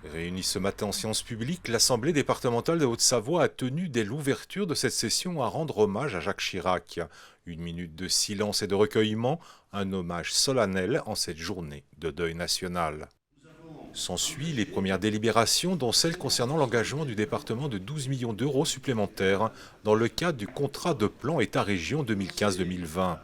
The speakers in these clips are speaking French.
Réunie ce matin en séance publique, l'Assemblée départementale de Haute-Savoie a tenu dès l'ouverture de cette session à rendre hommage à Jacques Chirac. Une minute de silence et de recueillement, un hommage solennel en cette journée de deuil national. S'ensuit les premières délibérations, dont celle concernant l'engagement du département de 12 millions d'euros supplémentaires dans le cadre du contrat de plan État-région 2015-2020.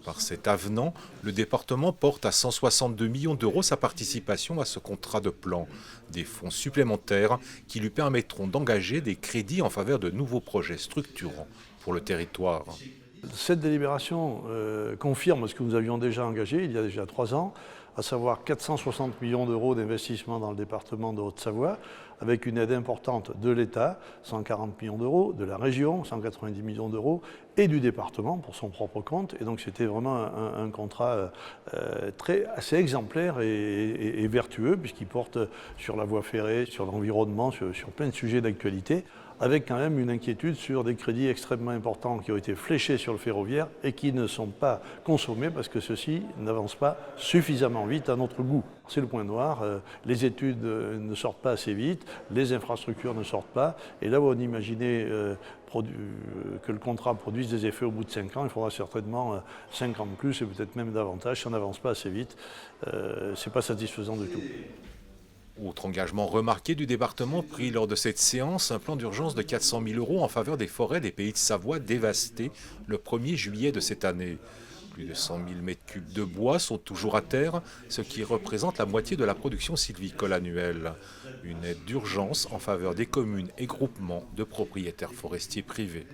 Par cet avenant, le département porte à 162 millions d'euros sa participation à ce contrat de plan, des fonds supplémentaires qui lui permettront d'engager des crédits en faveur de nouveaux projets structurants pour le territoire. Cette délibération confirme ce que nous avions déjà engagé il y a déjà 3 ans, à savoir 460 millions d'euros d'investissement dans le département de Haute-Savoie, avec une aide importante de l'État, 140 millions d'euros, de la région, 190 millions d'euros, et du département pour son propre compte. Et donc c'était vraiment un contrat assez exemplaire et vertueux, puisqu'il porte sur la voie ferrée, sur l'environnement, sur plein de sujets d'actualité, avec quand même une inquiétude sur des crédits extrêmement importants qui ont été fléchés sur le ferroviaire et qui ne sont pas consommés parce que ceux-ci n'avancent pas suffisamment vite à notre goût. C'est le point noir, les études ne sortent pas assez vite, les infrastructures ne sortent pas, et là où on imaginait que le contrat produise des effets au bout de 5 ans, il faudra certainement 5 ans de plus et peut-être même davantage. Si on n'avance pas assez vite, c'est pas satisfaisant du tout. Autre engagement remarqué du département pris lors de cette séance, un plan d'urgence de 400 000 euros en faveur des forêts des Pays de Savoie dévastées le 1er juillet de cette année. Plus de 100 000 mètres cubes de bois sont toujours à terre, ce qui représente la moitié de la production sylvicole annuelle. Une aide d'urgence en faveur des communes et groupements de propriétaires forestiers privés.